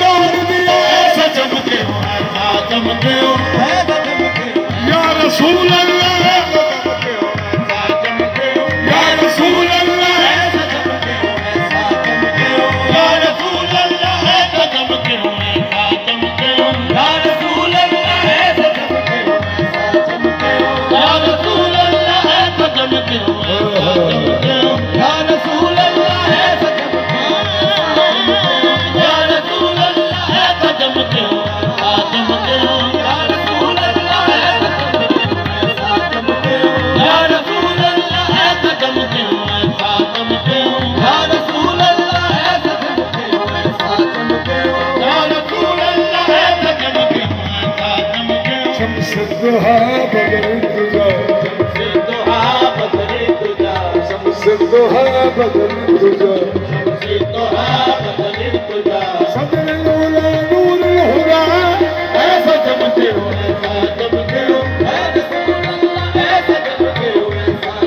तोड़ दिया ऐसा चमके हो ऐसा चमके हो या रसूल अल्लाह ऐसा चमके हो ऐसा चमके हो या रसूल अल्लाह ऐसा चमके हो ऐसा चमके हो या रसूल अल्लाह ऐसा चमके हो ऐसा चमके हो या रसूल अल्लाह ऐसा चमके हो ऐसा चमके हो या रसूल अल्लाह ऐसा चमके हो ऐसा चमके हो या रसूल अल्लाह ऐसा चमके हो या रसूल अल्लाह ऐसा चमके हो ऐसा चमके हो या रसूल अल्लाह ऐसा चमके हो या रसूल अल्लाह ऐसा चमके हो ऐसा चमके हो या रसूल अल्लाह ऐसा चमके हो ऐसा चमके हो या रसूल अल्लाह ऐसा चमके हो ऐसा चमके हो शम्स दुहा बदर तुझा शम्स दुहा बदर तुझा शम्स दुहा बदर तुझा शम्स दुहा बदर तुझा सदर नूर नूर हुदा ऐसा चमके हो ऐसा चमके हो या रसूल अल्लाह ऐसा चमके हो ऐसा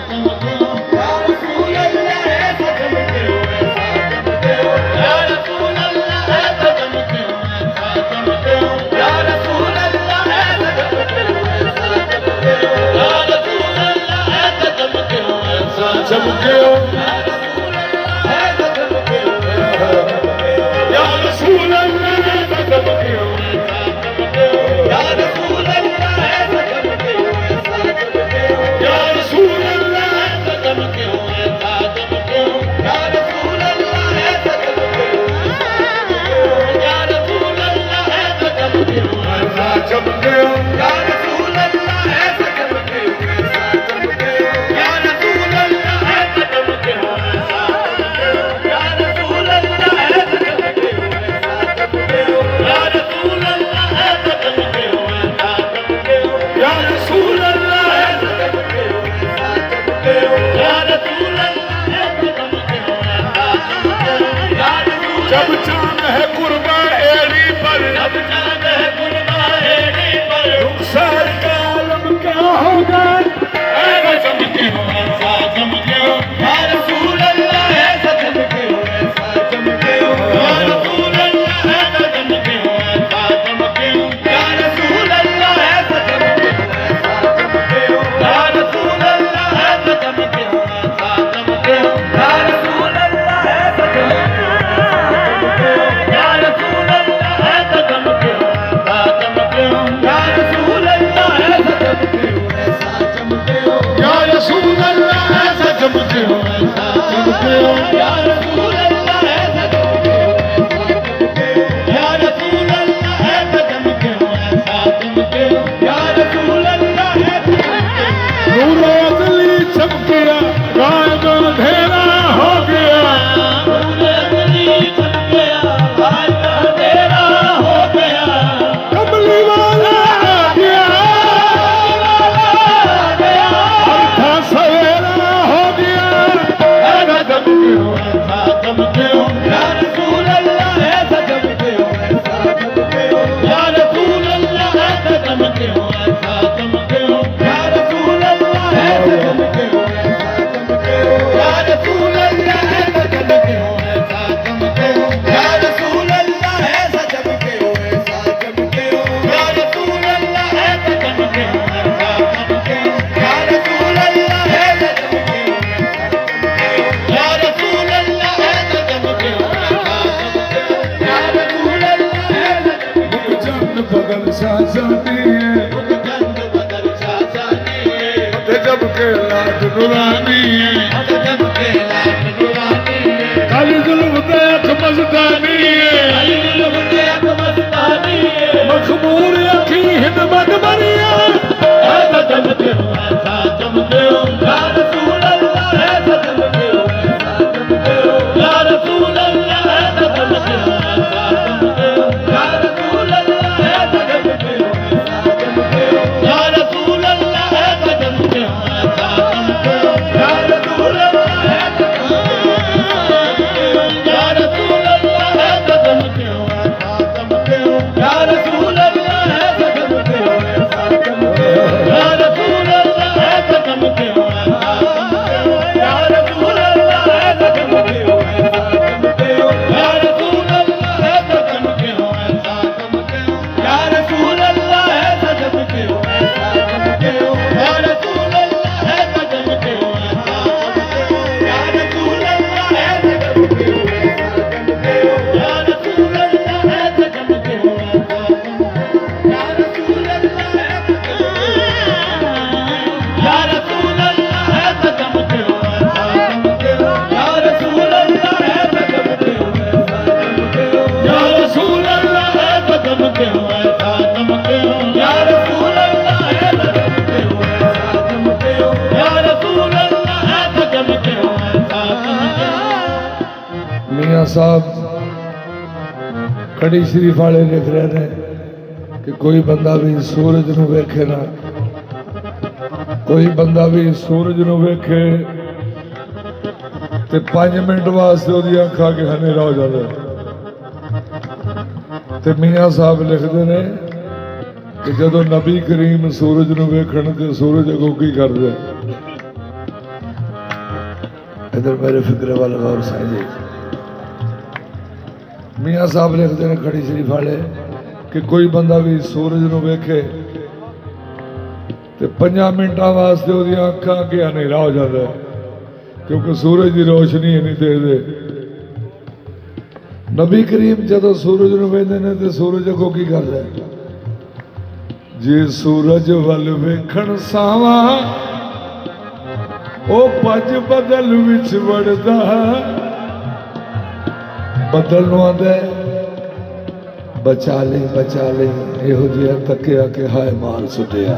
चमके हो या रसूल अल्लाह ऐसा चमके हो ऐसा चमके हो या रसूल अल्लाह ऐसा चमके हो ऐसा चमके हो या रसूल अल्लाह ऐसा चमके हो ऐसा चमके हो या रसूल अल्लाह ऐसा चमके हो ऐसा चमके हो या रसूल अल्लाह ऐसा चमके हो ऐसा चमके हो या रसूल अल्लाह ऐसा चमके हो या रसूल अल्लाह ऐसा चमके हो ऐसा चमके हो या रसूल अल्लाह ऐसा चमके हो ऐसा चमके हो या रसूल अल्लाह ऐसा चमके हो या रसूल अल्लाह ऐसा चमके हो ऐसा चमके हो या रसूल अल्लाह ऐसा चमके हो ऐसा चमके हो या रसूल अल्लाह ऐसा चमके हो ऐसा चमके हो या रसूल अल्लाह ऐसा चमके हो ऐसा चमके हो या रसूल अल्लाह ऐसा चमके हो ऐसा चमके हो या रसूल अल्लाह ऐसा चमके हो ऐसा चमके हो या रसूल अल्लाह ऐसा चमके हो ऐसा चमके हो या रसूल जब चांद है कुर्बा एड़ी पर जब चांद है कुर्बा एड़ी पर रुखसार का आलम क्या होगा ऐसा चमके हो ऐसा चमके हो या रसूल अल्लाह ऐसा चमके हो ऐसा चमके हो या रसूल अल्लाह ऐसा चमके हो ऐसा चमके हो या रसूल अल्लाह ऐसा चमके हो ऐसा चमके हो या रसूल अल्लाह ऐसा चमके हो ऐसा चमके हो या रसूल अल्लाह ऐसा चमके हो या रसूल अल्लाह ऐसा चमके हो ऐसा चमके हो या रसूल अल्लाह ऐसा चमके हो ऐसा चमके हो या रसूल अल्लाह ऐसा चमके हो ऐसा चमके हो या रसूल अल्लाह ऐसा चमके हो ऐसा चमके हो या रसूल अल्लाह ऐसा चमके हो ऐसा चमके हो या रसूल अल्लाह ऐसा चमके हो नूर अजली चमकिया गायब अंधेरा हो गया नूर अजली चमकिया गायब अंधेरा हो गया कमली वाला आ गया अर्था सवेरा हो गया ऐसा चमके हो ऐसा चमके हो या रसूल अल्लाह ऐसा चमके हो ऐसा चमके हो या रसूल अल्लाह ऐसा चमके हो ऐसा चमके हो या रसूल अल्लाह ऐसा चमके हो ऐसा चमके हो या रसूल अल्लाह ऐसा चमके हो ऐसा चमके हो या रसूल अल्लाह ऐसा चमके हो ऐसा चमके हो या रसूल अल्लाह ऐसा चमके हो ऐसा चमके हो या रसूल अल्लाह ऐसा चमके हो या रसूल अल्लाह ऐसा चमके हो ऐसा चमके हो या रसूल अल्लाह ऐसा चंद बदल शासानी है चंद बदल शासानी है जब के लाट नुरानी है जब के लाट नुरानी है काली जुल्म ते अख मस्तानी है काली जुल्म ते अख मस्तानी है मखमूर अखी हिंद मगमरिया ऐसा चमके हो ऐसा चमके हो या रसूल अल्लाह ऐसा चमके हो ऐसा चमके हो या रसूल अल्लाह ऐसा चमके हो ऐसा चमके हो या रसूल अल्लाह ऐसा चमके हो ऐसा चमके हो या रसूल अल्लाह ऐसा चमके हो ऐसा चमके हो या रसूल अल्लाह ऐसा चमके हो या रसूल अल्लाह ऐसा चमके हो ऐसा चमके हो या रसूल अल्लाह ऐसा चमके हो ऐसा चमके हो या रसूल अल्लाह ऐसा मियाँ साहब कड़ी शरीफ वाले लिख रहे हैं कि कोई बंदा भी सूरज नूं वेखे ना, कोई बंदा भी सूरज नूं वेखे ते 5 मिनट वास्ते ओदी अखां के हनेरा हो जाता। ते मियाँ साहब लिखते हैं कि जदों नबी करीम सूरज नूं वेखण ते सूरज अगों की करदे। इधर मेरे फिक्रे वाल गौर साईं। मियाँ साहब लिखते हैं खड़ी शरीफ वाले कि कोई बंदा भी सूरज नूं वेखे ते 5 मिनटां वास्ते ओदी अखां अगे हनेरा हो जाता है, क्योंकि सूरज की रोशनी नहीं देखते। नबी करीम जदों सूरज नूं वेखदे ने ते सूरज अगों की करदा है? जे सूरज वल वेखण सावा ओ भज बदल विच वड़दा, बदल नूं आंदा बचा ले इहो जिहा तकिया कि हाय मार सुटिया।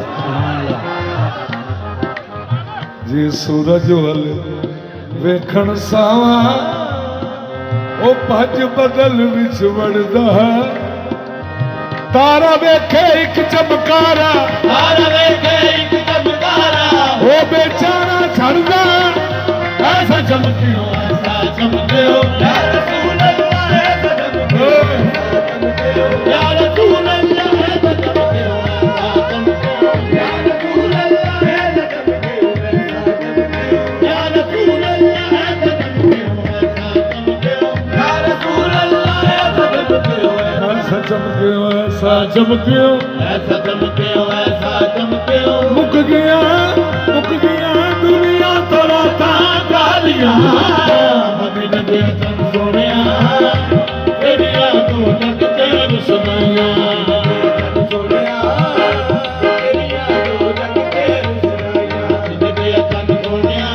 जे सूरज वल वेखण सावा ओ भज बदल विच वड़दा, तारा वेखे एक चमकारा, तारा वेखे एक चमकारा, ओ बेचारा छड़दा ऐसा चमकियो ऐसा चमकियो या रसूल अल्लाह ऐसा चमकियो या रसूल अल्लाह ऐसा चमकियो ऐसा चमकियो या रसूल अल्लाह ऐसा चमकियो या रसूल अल्लाह ऐसा चमकियो ऐसा चमकियो या रसूल अल्लाह ऐसा चमकियो ऐसा चमकियो ऐसा चमकियो ऐसा चमकियो ऐसा चमकियो मुक गया दुनिया तो राता गालियां मदीने दे चंद सोनिया तेरिया तो जग तेर सुनाइया सोनिया तेरिया तो जग तेर सुनाइया मदीने दे चंद सोनिया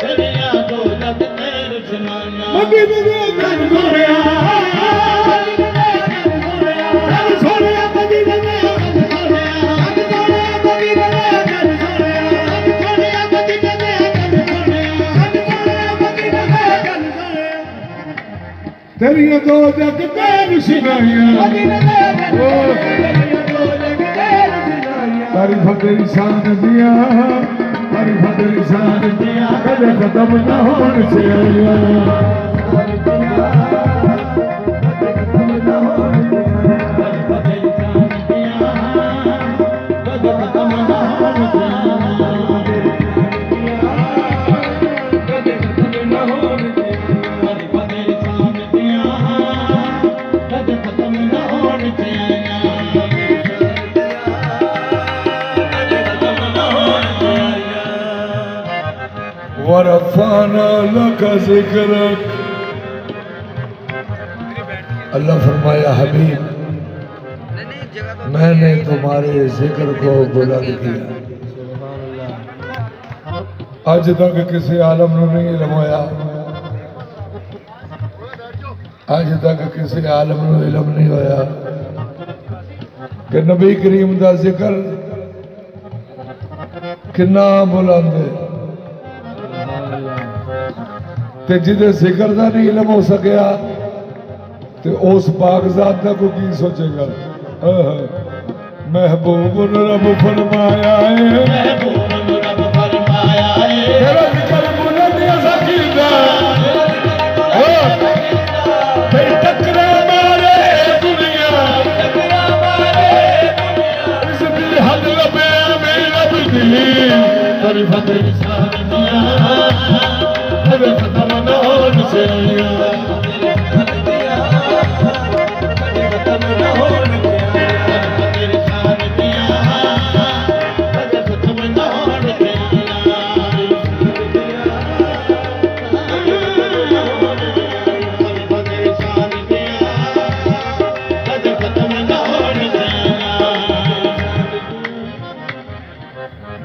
तेरिया तो जग तेर सुनाइया मदीने दे चंद सोनिया तेरिया दो जग तेर सुनाइया तारीफ तेरी शान दिया, तारीफ तेरी शान दिया कदे खत्म न होन से वरफ़ाना लक ज़िक्रक। अल्लाह फरमाया हबीब मैंने तुम्हारे जिक्र को बुलंद किया। अज तक किसी आलम ने नहीं इल्म होया, अज तक किसी आलम को इल्म नहीं होया कि नबी करीम का जिक्र कितना बुलंद है। ते जिदे जिक्र का नहीं इल्म हो सकिया ते उस पाकज़ात का कोई की सोचेगा। महबूब रब फरमाया है, महबूब रब फरमाया है तेरा जिक्र बुलंद ऐसा कीदा ते टकरा मारे दुनिया, टकरा मारे दुनिया इस भी हद लबे में लब दी तारीफ तेरी शान दिया कदे खत्म न होन से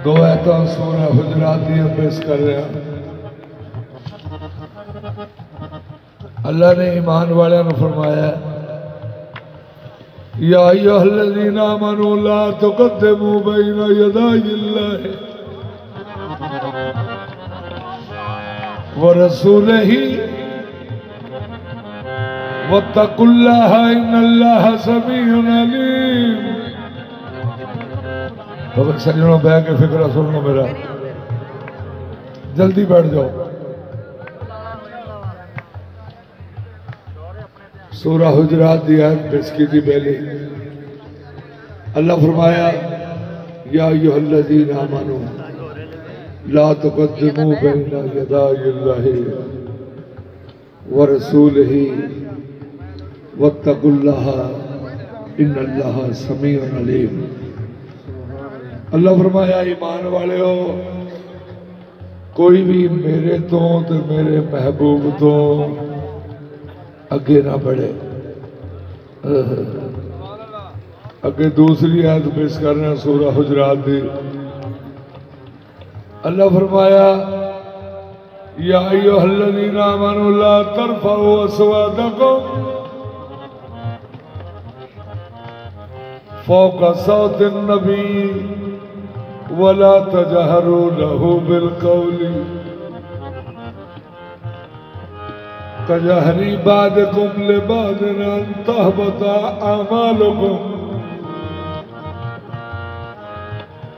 दो आयतां सूरह हुजरात दी पेश कर रहे हैं। अल्लाह ने ईमान वाले ने फरमाया या अय्युहल्लज़ीना आमनू ला तुक़द्दिमू बैना यदायिल्लाहि व रसूलिही वत्तकुल्लाह इन्नल्लाह समीउन अलीम। तो सज्जनों बह के फिक्र सुन लो मेरा, जल्दी बैठ जाओ। सूरह हुजरात दी आयत पेश की थी पहले। अल्लाह फरमाया या अय्युहल्लज़ीना आमनू ला तुक़द्दिमू बैना यदायिल्लाहि व रसूलिही वत्तकुल्लाह इन्नल्लाह समीउन अलीम। अल्लाह फरमाया ईमान वाले हो, कोई भी मेरे तो मेरे महबूब तो अगे ना बढ़े। अगे दूसरी आयत पेश कर रहे हैं सूरह हुजरात दी। अल्लाह फरमाया या अय्युहल्लज़ीना आमनू ला तरफऊ अस्वातकुम फौका सौतिन नबी वला तजहरू लहू बिलकौली कजहरी बादकुम लिबादिन अन तहबता आमालुकुम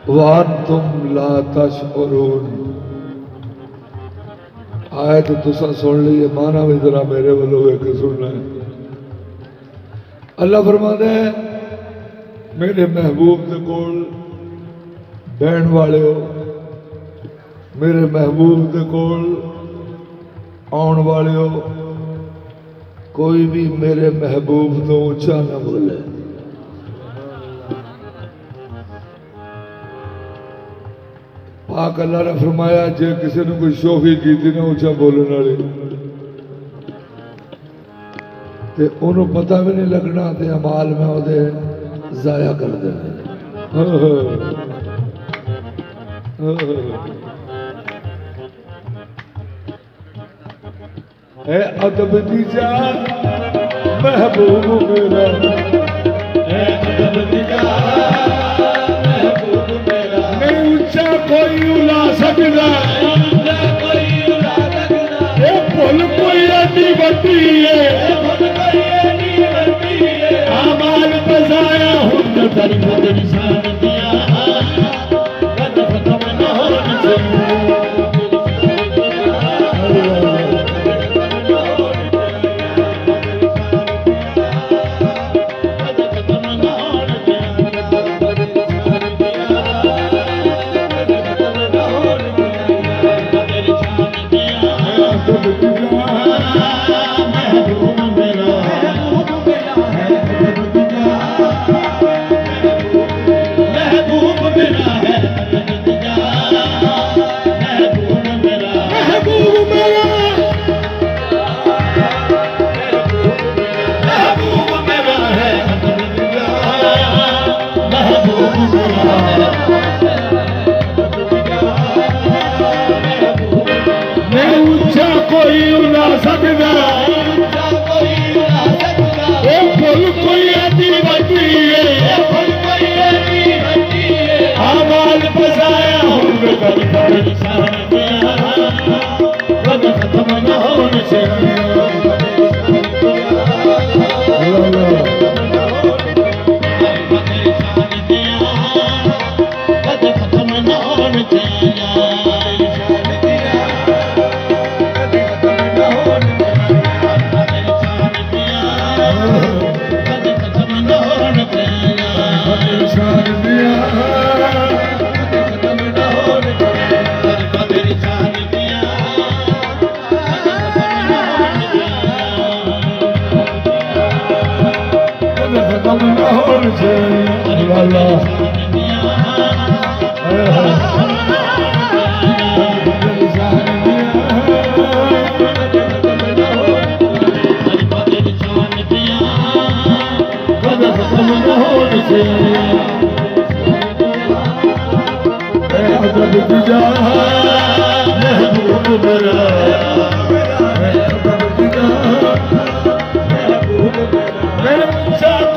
वांतुम ला तशउरून। आयत तुसा सुन ली, माना भी जरा मेरे वालों एक सुनना है। अल्लाह फरमाता है मेरे महबूब के कोल बहन वाले हो, मेरे महबूब के कोल आने वाले हो, कोई भी मेरे महबूब तो ऊंचा ना बोले। पाक अल्लाह ने फरमाया जे किसी ने कोई शोखी की थी ना ऊंचा बोलने वाली ते उन्होंने पता भी नहीं लगना ते अमाल में ओदे जाया कर देने। है अदब दी जा महबूब मेरा, है अदब दी जा महबूब मेरा। नहीं ऊंचा कोई उला सकदा, कोई उला सकदा। ये भुल कोई एडी वड्डी है, भुल कोई एडी वड्डी है। अमाल बजाया हुन दर निशान दिया कद खत्म न होनी चाहिए। कोई उड़ा सकदा, ओ फुल कोई एडी वड्डी है, फुल कोई एडी वड्डी है। अमाल बजाया हुन कद निशान दिया कद खत्म न होने चाहिए। कद खत्म न होने चाहिए।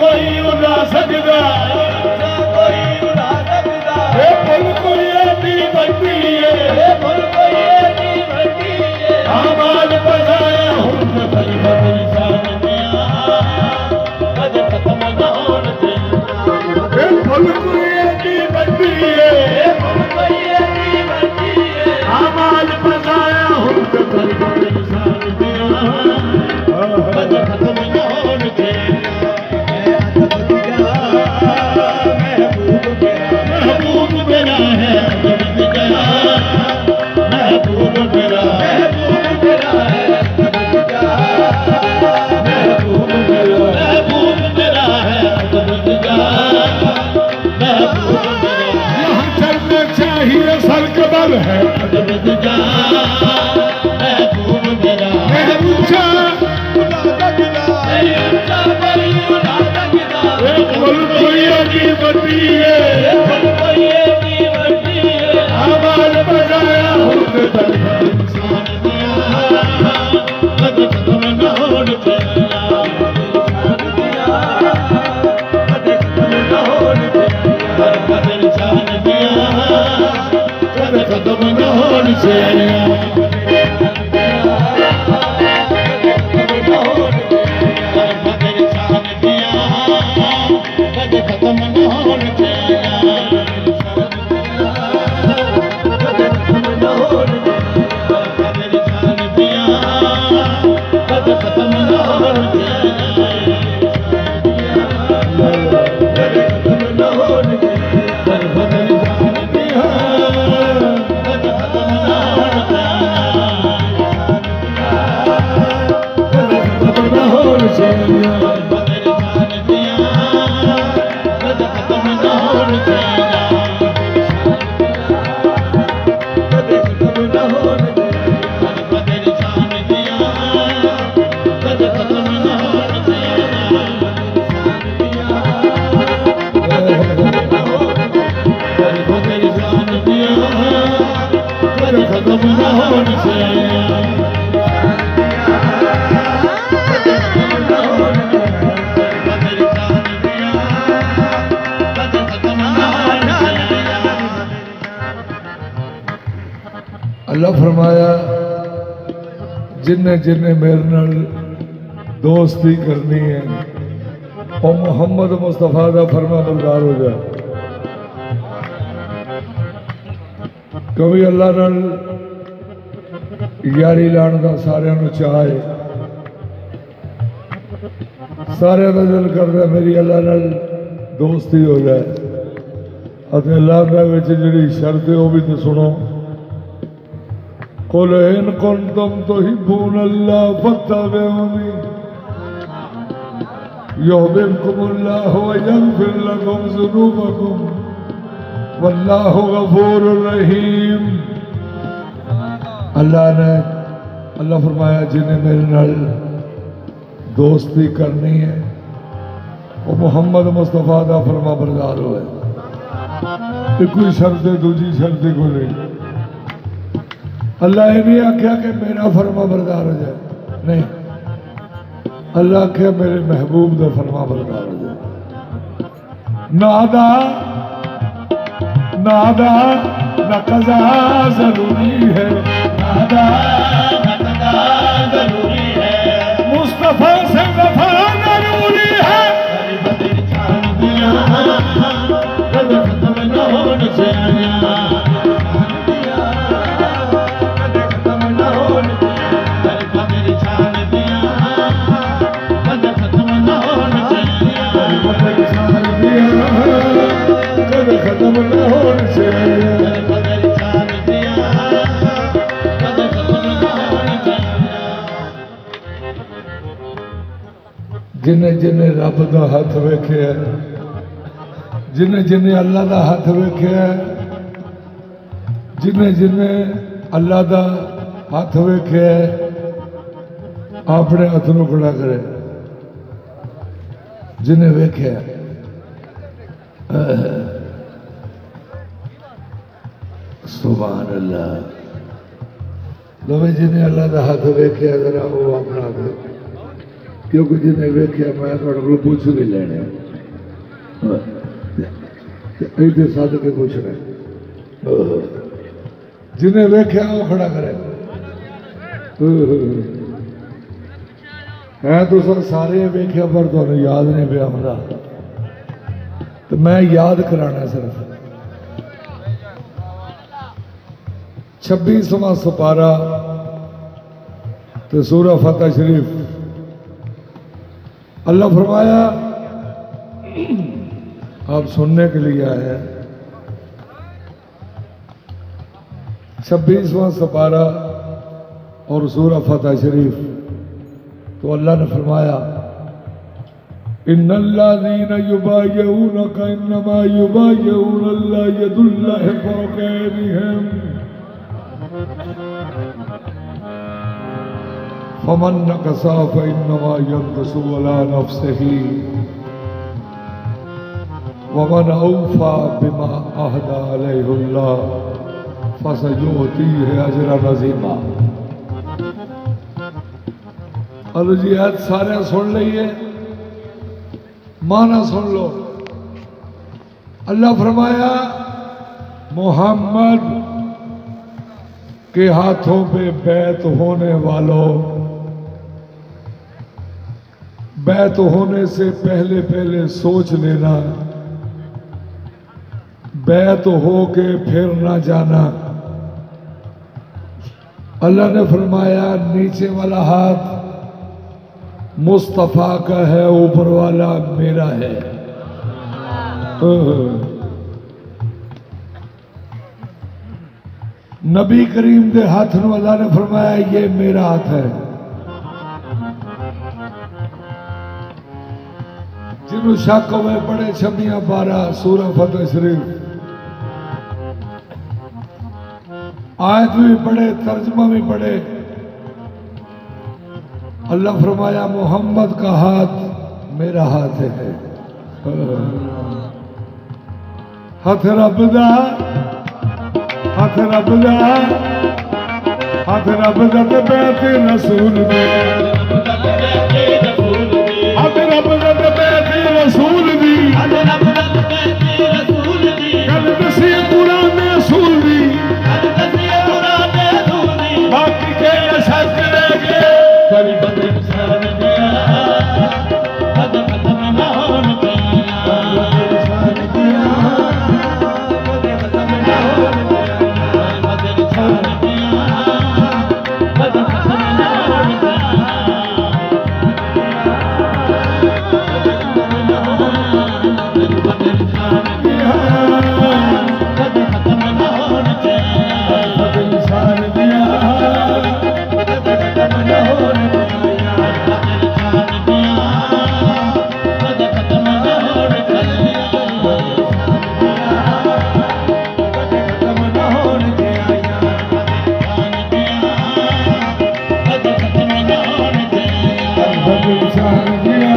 कोई उड़ा सकदा, कोई एडी वड्डी है, अमाल बजाया हुन कद निशान दिया अफजल है अदब जा महबूब मेरा मैं ऊंचा खुदा का किला ऊंचा बड़ी उड़ाता गिरा बोल कोई अजीब बती है कोई की बड़ी है आवाज बजाया होते दरबार इंसान दिया कद कदम न होड़ चला इंसान दिया कद कदम न होड़ चला कद इंसान दिया कद कदम न होड़ चला अल्लाह फरमाया जिन्ने जिन्ने मेरे नाल दोस्ती करनी है और मोहम्मद मुस्तफा का फरमा बरदार हो जाए। कभी अल्लाह नाल यारी लाने का सारे चाहे सारे का दिल करता मेरी अल्लाह नाल दोस्ती हो जाए। और अल्लाह का जी शर्त है वह भी तो सुनो कुल इन कुंतुम तुहिब्बून अल्लाह फत्तबिऊनी युहब्बुकुमुल्लाहु व यगफिर लकुम ज़ुनूबकुम वल्लाहु गफूरुर रहीम। अल्लाह फरमाया जिन्हें मेरे नाल दोस्ती करनी है वो मोहम्मद मुस्तफा का फरमा बरदार होए। कोई शर्त दूजी शर्त को नहीं। अल्लाह ये नहीं आख्या कि मेरा फरमा बरदार हो जाए, नहीं, अल्लाह आख्या मेरे महबूब का फरमा बरदार हो जाए। नादा नादा नकजा जरूरी है, नादा नकदा जरूरी है मुस्तफा से वफा जरूरी है। बदर छान दिया कद खत्म न होने से खत्म न होने से जिन्हें जिन्हें रब का हथ वेखे जिन्हें जिन्हें अल्लाह का हथ वेखे जिन्हें जिन्हें अल्लाह का हथ वेखे अपने हथ न खड़ा करे। जिन्हें वेखे सुभान अल्लाह। जिन्हें अल्लाह का हथ वेखे जरा वो अपना हथ, क्योंकि जिन्हें वेख्या मैं थोड़े को पूछ भी लेने इधर सद के पूछना जिन्हें वेख्या वो खड़ा करे है तो सर सारे वेख्या पर तो याद नहीं पिया होंदा तो मैं याद कराना सिर्फ 26वां सपारा तो सूरा फतह शरीफ। अल्लाह फरमाया आप सुनने के लिए आए हैं। 26वां सपारा और सूरा फतह शरीफ। तो अल्लाह ने फरमाया इन्नल्लाज़ीना युबाय्यूनका इन्नमा युबाय्यूनल्लाह यदुल्लाहि फौक़ अयदीहिम फमन नकसा फइन्नमा यनकसु अला नफ्सिही वमन औफा बिमा अहदा अलैहुल्लाह फसयुतीहि अजरन अज़ीमा। अल्लाह जी आयत सारे सुन लीजिए, माना सुन लो। अल्लाह फरमाया मोहम्मद के हाथों पे बैत होने वालों, बैत होने से पहले पहले सोच लेना, बैत हो के फिर ना जाना। अल्लाह ने फरमाया नीचे वाला हाथ मुस्तफा का है, ऊपर वाला मेरा है। नबी करीम के हाथ में अल्लाह ने फरमाया ये मेरा हाथ है। जिन्हों शक हुए पढ़े 26-12 सूरह फतेह शरीफ, आयत भी पढ़े, तर्जमा भी पढ़े। अल्लाह फरमाया मोहम्मद का हाथ मेरा हाथ है। हाथ रब दा, हाथ रब दा, हाथ रब दा ते बैत रसूल दी, हाथ रब दा ते बैत रसूल दी, गल दसी कुरान दे असूल दी, बाकी के शक रह गए। करी बदल इंसान दिया, कद खत्म ना होने दिया, इंसान दिया, कद खत्म ना होने दिया, बदल इंसान दिया, कद खत्म ना होने दिया, बदल इंसान दिया, कद खत्म ना होने दिया, बदल इंसान दिया, कद खत्म ना होने दिया, बदल इंसान दिया, कद खत्म ना होने दिया, बदल इंसान दिया, कद खत्म ना होने दिया, बदल इंसान दिया, कद खत्म ना होने दिया, बदल इंसान दिया, कद खत्म ना होने दिया, बदल इंसान दिया,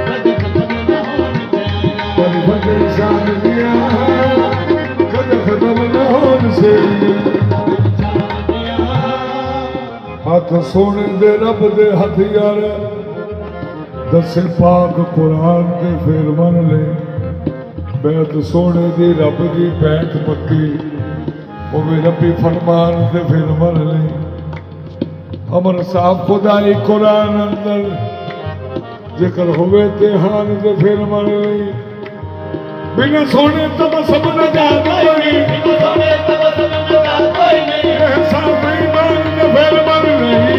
कद खत्म ना होने दिया, बदल इंसान दिया, कद खत्म ना होने से। हाथ सोने दे रब दे हथियार दसे पाक कुरान ते फिर मन ले। बैत सोने दी रब दी बैत पक्की, वो भी रबी फरमान ते फिर मन ले। अमर साहब खुदाई कुरान अंदर जिक्र हुए ते हान ते फिर मन ले। बिना सोने तब सब न जात कोई, बिना सोने तब सब न जात कोई नहीं, ऐसा बेईमान न फिर मन नहीं।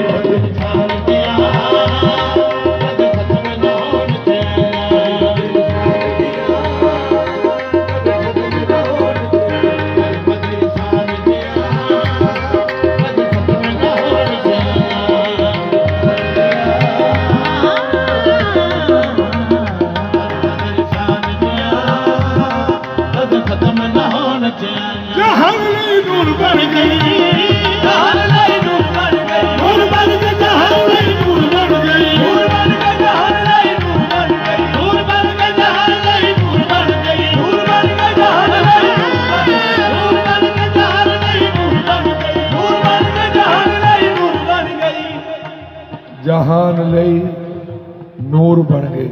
बदल इंसान दिया, कद खत्म ना होने दिया, बदल इंसान दिया, कद खत्म ना होने दिया, बदल इंसान दिया, कद खत्म ना होने दिया, खत्म ना होना चाहिए। जहान लाई नूर बन गई, जहान लाई नूर बन गई, नूर बन गई, जहान लाई नूर बन गई, नूर बन गई, जहान लाई नूर बन गई, नूर बन गई, जहान लाई नूर बन गई, नूर बन गई, जहान लाई नूर बन गई, नूर बन गई, जहान लाई नूर बन गई, नूर बन गई, जहान लाई नूर बन गई, जहान लाई नूर बन गई।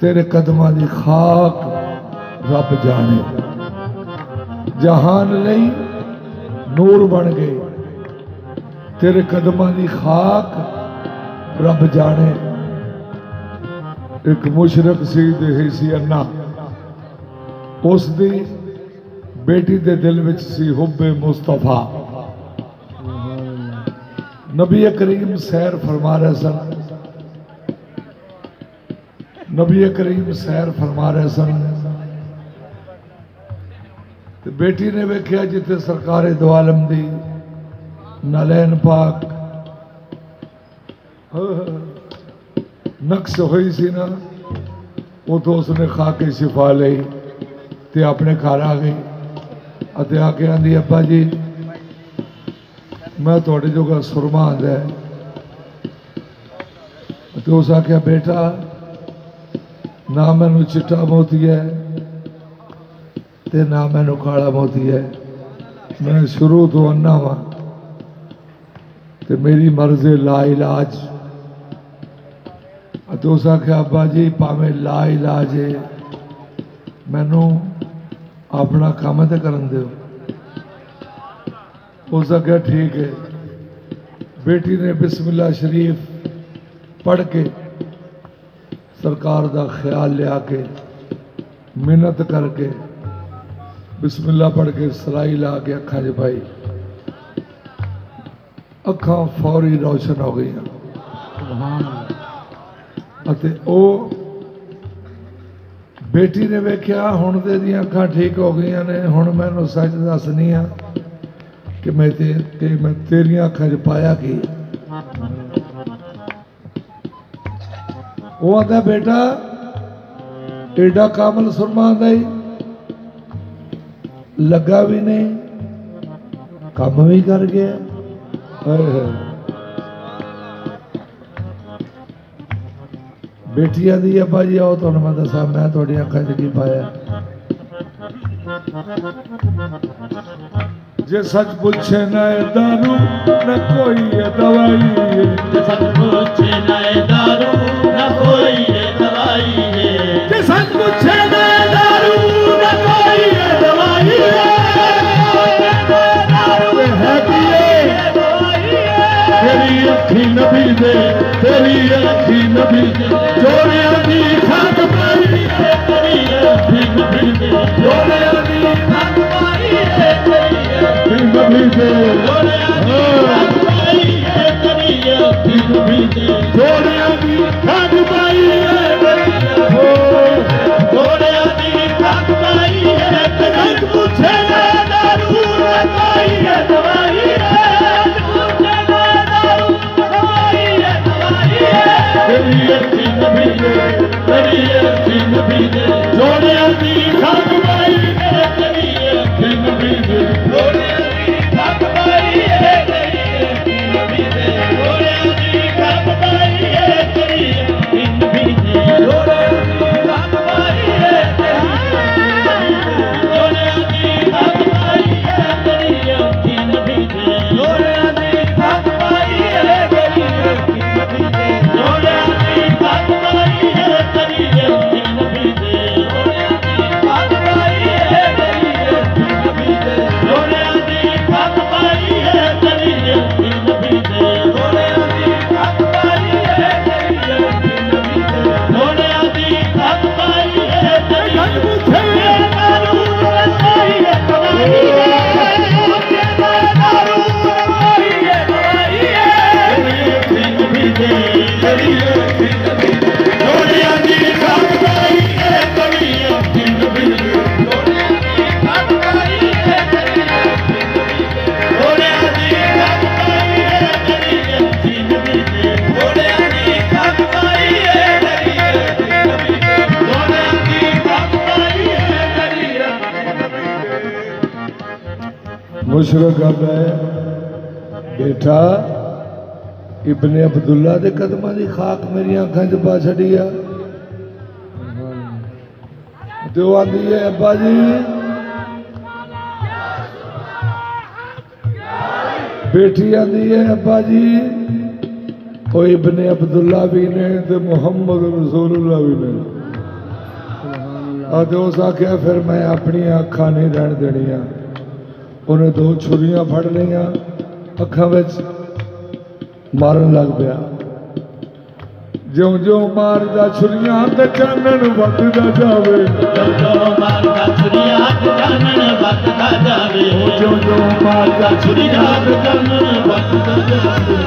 तेरे कदमां दी खाक रब जाने, जहान लई नूर बन गए। तेरे कदमां दी खाक रब जाने। एक मुशरक सी देही सी अन्ना, उस दी बेटी दे दिल विच सी हुब्बे मुस्तफा। नबी करीम सैर फरमा रहे सन, नबी करीम सैर फरमा रहे सन ते बेटी ने वेख्या जिथे सरकार दो आलम दी नालैन पाक नक्श हुई सी ना, वो तो उसने खाके शिफा ली। ਤੇ ਆਪਣੇ ਘਰ ਆ ਗਈ ਅਤੇ ਆ ਕੇ ਆਂਦੀ ਅੱਬਾ ਜੀ मैं थोड़े जोगा सुरमा आंदा है। तो उस आख्या बेटा ना मैनू चिट्टा मोती है ते ना मैनू काला मोती है, मैं शुरू तो अन्ना वा ते मेरी मर्जी ला इलाज। तो उस आख्या अब्बा जी भावें ला इलाज है मैनू अपना काम तो करन दो। उस आख्या ठीक है। बेटी ने बिस्मिल्लाह शरीफ पढ़ के सरकार का ख्याल लिया के मिन्नत करके बिस्मिल्लाह पढ़ के सलाई ला के अखा च पाई, अखा फौरी रोशन हो गई। बेटी ने वेख्या हुण ते दियां अखा ठीक हो गई ने, हुण मैनू सच दसनी आ कि मैं तेरिया अखा च पाया की। वो आंदा बेटा एडा कामल सुरमा आंदा ही लगा भी नहीं काम भी कर गया। बेटी आंदी अब्बा जी आओ तुहानू मैं दसा मैं तुहाडी अखा च की पाया। जे सच पूछे ना दारू न कोई है दवाई है, जे सच पूछे ना दारू न कोई है दवाई है, जे सच पूछे ना दारू न कोई है दवाई है, दारू है पिए तेरी अखी नबी दे, तेरी अखी नबी दे, जोड़ियां दी खाक पाई है तेरी अखी नबी दे, जोड़ियां दी खाक पाई है तेरी नबी दे, जोड़ियां दी खाक पाई है, जोड़ियां दी खाक पाई है, सच पूछे ना दारू न कोई है दवाई है, पूछे ना दारू न कोई है दवाई है, तेरी अखी नबी दे, तेरी अखी नबी दे, जोड़ियां दी खाक पाई है तेरी अखी नबी दे, जोड़ियां मुशरक है बेटा इब्ने अब्दुल्ला दे कदमां दी खाक मेरी अखां च पा छड़ी आ। ते ओह आंदी है अब्बा जी बेटी आंदी है अब्बा जी ओ इब्ने अब्दुल्ला भी ने ते मुहम्मद रसूलुल्लाह भी ने। तो उस आख्या फिर मैं अपनी अखा नहीं रहन देनियां। उन्हें दो छुरियां फड़ लिया अखा विच मारन लग पिया। ज्यों ज्यों मारदा छुरियां ते चानन वधदा जावे, ज्यों ज्यों मारदा छुरियां ते चानन वधदा जावे, ज्यों ज्यों मारदा छुरियां ते चानन वधदा जावे,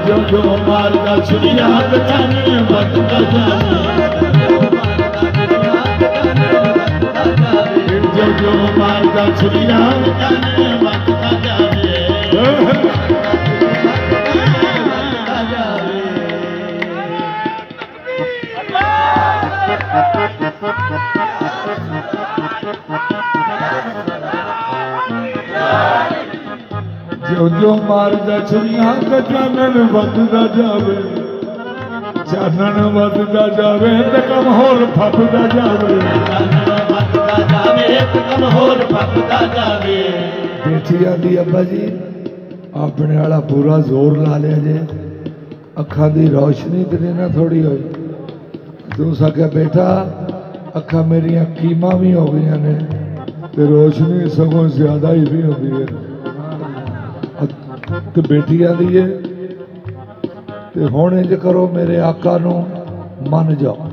ज्यों ज्यों मारदा छुरियां ते चानन वधदा जावे, जो मारदा छुरियां ते चानन वधदा जावे। Oh ਜਿਉਂ ਮਾਰਦਾ ਛੁਰੀਆਂ ਤੇ ਚਾਨਣ ਵੱਧਦਾ ਜਾਵੇ, ਚਾਨਣ ਵੱਧਦਾ ਜਾਵੇ ਤੇ ਕੰਮ ਹੋਰ ਫੱਬਦਾ ਜਾਵੇ। ਵੱਧਦਾ ਜਾਵੇ ਤੇ ਕੰਮ ਹੋਰ ਫੱਬਦਾ ਜਾਵੇ। ਬੇਟੀ ਆਂਦੀ ਅੱਬਾ ਜੀ ਆਪਣੇ ਵਾਲਾ ਪੂਰਾ ਜ਼ੋਰ ਲਾ ਲਿਆ ਜੇ, ਅੱਖਾਂ ਦੀ ਰੌਸ਼ਨੀ ਤੇ ਨਾ ਥੋੜੀ ਹੋਈ। ਤੂੰ ਸਕਿਆ ਬੇਟਾ ਅੱਖਾਂ ਮੇਰੀਆਂ ਕੀਮਾ ਵੀ ਹੋ ਗਈਆਂ ਨੇ ਤੇ ਰੋਸ਼ਨੀ ਸਗੋਂ ਜ਼ਿਆਦਾ ਹੀ ਵੀ ਹੁੰਦੀ ਹੈ। ਤੇ ਬੇਟੀ ਆਂਦੀ ਏ ਤੇ ਹੁਣ ਇੰਜ ਕਰੋ ਮੇਰੇ ਆਕਾ ਨੂੰ ਮੰਨ ਜਾਓ।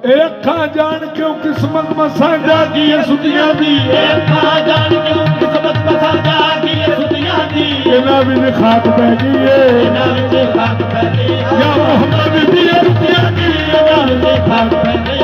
ਇਹ ਅੱਖਾਂ ਜਾਣ ਕਿਉਂ ਕਿਸਮਤ ਮਸਾਂ ਜਾਗੀ ਏ ਸੁਧੀਆਂ ਦੀ, ਇਹ ਅੱਖਾਂ ਜਾਣ ਕਿਉਂ ਕਿਸਮਤ ਮਸਾਂ ਜਾਗੀ ਏ ਸੁਧੀਆਂ ਦੀ। ਇਹਨਾਂ ਵਿੱਚ ਖਾਕ ਪੈ ਗਈ ਏ, ਇਹਨਾਂ ਵਿੱਚ ਖਾਕ ਪੈ ਗਈ ਯਾ ਮੁਹੰਮਦ ਦੀ ਅਰਜ਼ੀਆਂ ਦੀ, ਇਹਨਾਂ ਵਿੱਚ ਖਾਕ ਪੈ ਗਈ।